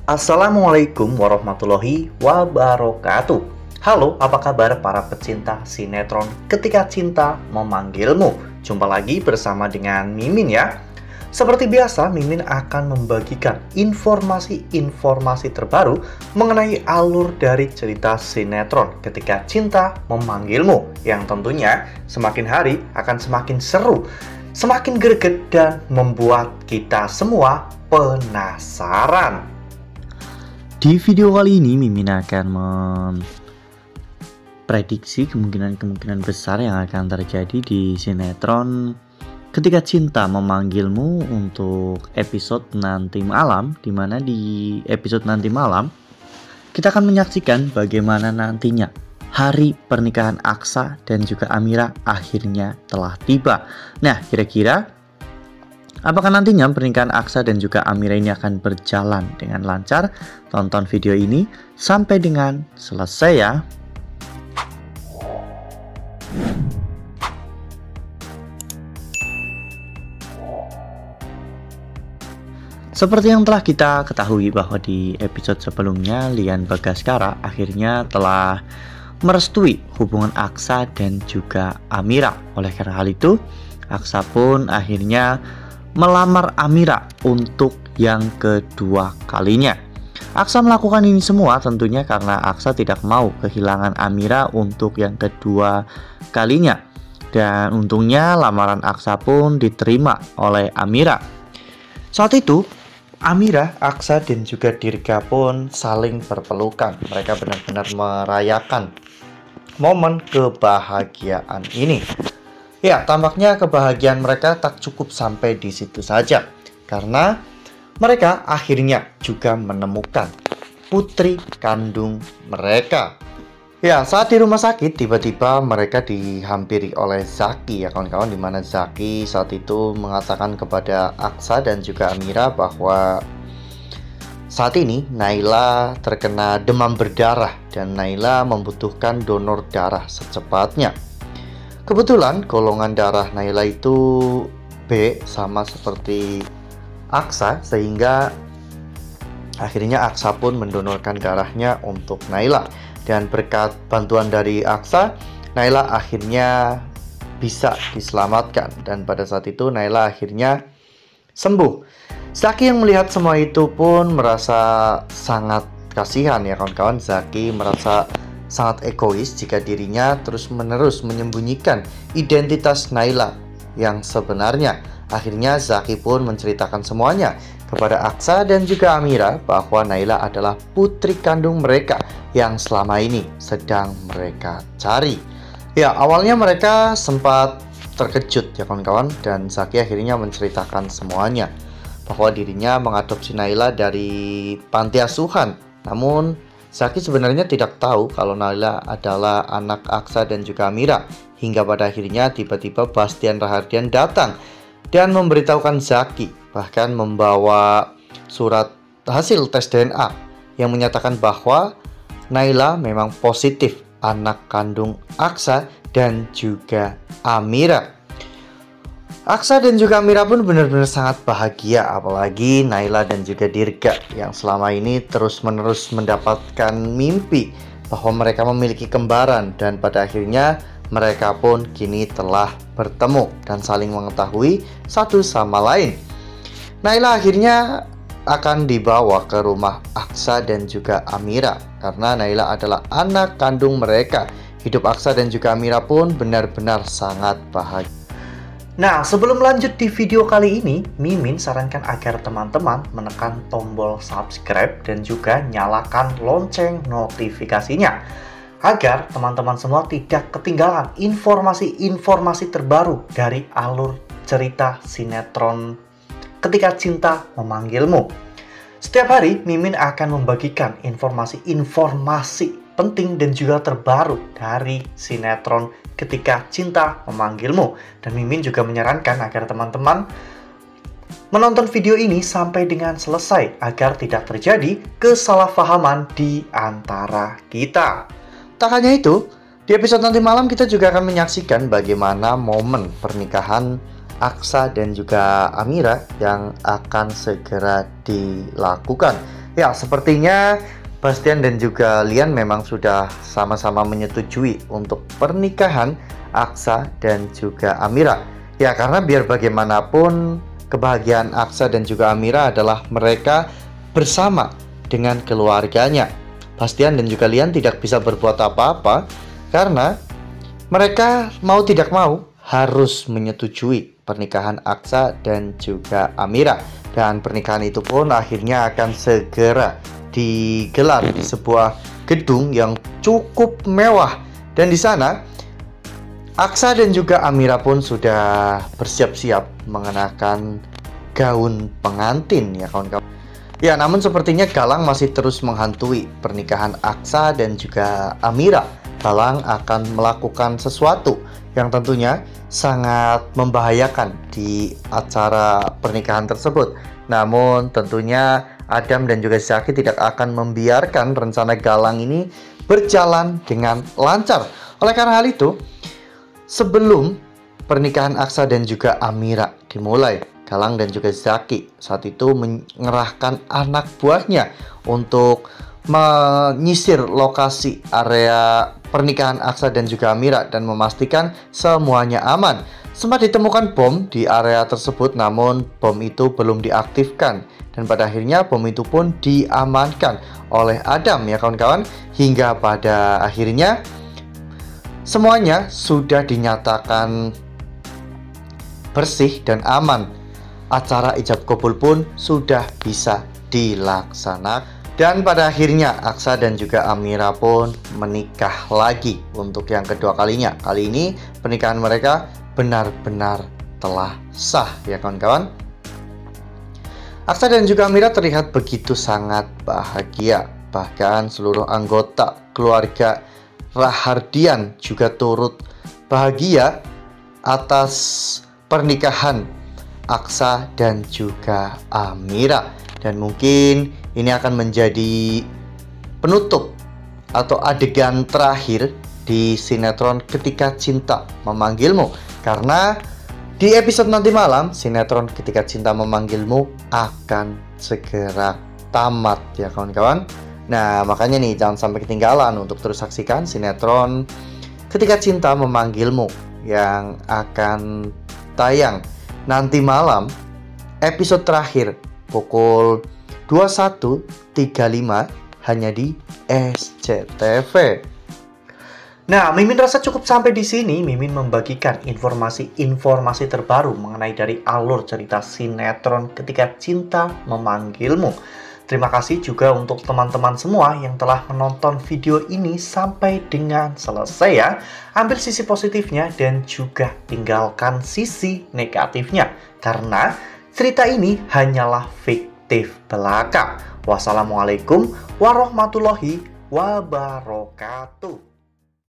Assalamualaikum warahmatullahi wabarakatuh. Halo, apa kabar para pecinta sinetron Ketika Cinta Memanggilmu? Jumpa lagi bersama dengan Mimin ya. Seperti biasa, Mimin akan membagikan informasi-informasi terbaru mengenai alur dari cerita sinetron Ketika Cinta Memanggilmu, yang tentunya semakin hari akan semakin seru, semakin greget, dan membuat kita semua penasaran. Di video kali ini Mimin akan memprediksi kemungkinan besar yang akan terjadi di sinetron Ketika Cinta Memanggilmu untuk episode nanti malam, di mana di episode nanti malam kita akan menyaksikan bagaimana nantinya hari pernikahan Aksa dan juga Amira akhirnya telah tiba. Nah, kira-kira apakah nantinya pernikahan Aksa dan juga Amira ini akan berjalan dengan lancar? Tonton video ini sampai dengan selesai ya. Seperti yang telah kita ketahui bahwa di episode sebelumnya Lian Bagaskara akhirnya telah merestui hubungan Aksa dan juga Amira. Oleh karena hal itu, Aksa pun akhirnya melamar Amira untuk yang kedua kalinya. Aksa melakukan ini semua tentunya karena Aksa tidak mau kehilangan Amira untuk yang kedua kalinya. Dan untungnya lamaran Aksa pun diterima oleh Amira. Saat itu Amira, Aksa, dan juga Dirga pun saling berpelukan. Mereka benar-benar merayakan momen kebahagiaan ini. Ya, tampaknya kebahagiaan mereka tak cukup sampai di situ saja, karena mereka akhirnya juga menemukan putri kandung mereka. Ya, saat di rumah sakit tiba-tiba mereka dihampiri oleh Zaki ya kawan-kawan, dimana Zaki saat itu mengatakan kepada Aksa dan juga Amira bahwa saat ini Naila terkena demam berdarah dan Naila membutuhkan donor darah secepatnya. Kebetulan golongan darah Naila itu B, sama seperti Aksa, sehingga akhirnya Aksa pun mendonorkan darahnya untuk Naila. Dan berkat bantuan dari Aksa, Naila akhirnya bisa diselamatkan. Dan pada saat itu Naila akhirnya sembuh. Zaki yang melihat semua itu pun merasa sangat kasihan ya kawan-kawan. Zaki merasa sangat egois jika dirinya terus-menerus menyembunyikan identitas Naila yang sebenarnya. Akhirnya Zaki pun menceritakan semuanya kepada Aksa dan juga Amira bahwa Naila adalah putri kandung mereka yang selama ini sedang mereka cari. Ya, awalnya mereka sempat terkejut ya kawan-kawan, dan Zaki akhirnya menceritakan semuanya bahwa dirinya mengadopsi Naila dari panti asuhan. Namun Zaki sebenarnya tidak tahu kalau Naila adalah anak Aksa dan juga Amira, hingga pada akhirnya tiba-tiba Bastian Rahardian datang dan memberitahukan Zaki, bahkan membawa surat hasil tes DNA yang menyatakan bahwa Naila memang positif anak kandung Aksa dan juga Amira. Aksa dan juga Amira pun benar-benar sangat bahagia, apalagi Naila dan juga Dirga yang selama ini terus-menerus mendapatkan mimpi bahwa mereka memiliki kembaran, dan pada akhirnya mereka pun kini telah bertemu dan saling mengetahui satu sama lain. Naila akhirnya akan dibawa ke rumah Aksa dan juga Amira karena Naila adalah anak kandung mereka. Hidup Aksa dan juga Amira pun benar-benar sangat bahagia. Nah, sebelum lanjut di video kali ini, Mimin sarankan agar teman-teman menekan tombol subscribe dan juga nyalakan lonceng notifikasinya, agar teman-teman semua tidak ketinggalan informasi-informasi terbaru dari alur cerita sinetron Ketika Cinta Memanggilmu. Setiap hari Mimin akan membagikan informasi-informasi penting dan juga terbaru dari sinetron Ketika Cinta Memanggilmu. Dan Mimin juga menyarankan agar teman-teman menonton video ini sampai dengan selesai agar tidak terjadi kesalahpahaman di antara kita. Tak hanya itu, di episode nanti malam kita juga akan menyaksikan bagaimana momen pernikahan Aksa dan juga Amira yang akan segera dilakukan. Ya, sepertinya Bastian dan juga Lian memang sudah sama-sama menyetujui untuk pernikahan Aksa dan juga Amira. Ya, karena biar bagaimanapun kebahagiaan Aksa dan juga Amira adalah mereka bersama dengan keluarganya. Bastian dan juga Lian tidak bisa berbuat apa-apa karena mereka mau tidak mau harus menyetujui pernikahan Aksa dan juga Amira. Dan pernikahan itu pun akhirnya akan segera digelar di sebuah gedung yang cukup mewah. Dan di sana Aksa dan juga Amira pun sudah bersiap-siap mengenakan gaun pengantin ya kawan-kawan. Ya, namun sepertinya Galang masih terus menghantui pernikahan Aksa dan juga Amira. Galang akan melakukan sesuatu yang tentunya sangat membahayakan di acara pernikahan tersebut. Namun tentunya Adam dan juga Zaki tidak akan membiarkan rencana Galang ini berjalan dengan lancar. Oleh karena hal itu, sebelum pernikahan Aksa dan juga Amira dimulai, Galang dan juga Zaki saat itu mengerahkan anak buahnya untuk menyisir lokasi area pernikahan Aksa dan juga Amira dan memastikan semuanya aman. Sempat ditemukan bom di area tersebut, namun bom itu belum diaktifkan dan pada akhirnya bom itu pun diamankan oleh Adam ya kawan-kawan, hingga pada akhirnya semuanya sudah dinyatakan bersih dan aman. Acara ijab kabul pun sudah bisa dilaksanakan. Dan pada akhirnya Aksa dan juga Amira pun menikah lagi untuk yang kedua kalinya. Kali ini pernikahan mereka benar-benar telah sah ya kawan-kawan. Aksa dan juga Amira terlihat begitu sangat bahagia. Bahkan seluruh anggota keluarga Rahardian juga turut bahagia atas pernikahan Aksa dan juga Amira. Dan mungkin ini akan menjadi penutup atau adegan terakhir di sinetron Ketika Cinta Memanggilmu. Karena di episode nanti malam, sinetron Ketika Cinta Memanggilmu akan segera tamat ya kawan-kawan. Nah, makanya nih jangan sampai ketinggalan untuk terus saksikan sinetron Ketika Cinta Memanggilmu yang akan tayang nanti malam, episode terakhir pukul 21.35 hanya di SCTV. Nah, Mimin rasa cukup sampai di sini. Mimin membagikan informasi-informasi terbaru mengenai dari alur cerita sinetron Ketika Cinta Memanggilmu. Terima kasih juga untuk teman-teman semua yang telah menonton video ini sampai dengan selesai ya. Ambil sisi positifnya dan juga tinggalkan sisi negatifnya. Karena cerita ini hanyalah fiktif belaka. Wassalamualaikum warahmatullahi wabarakatuh.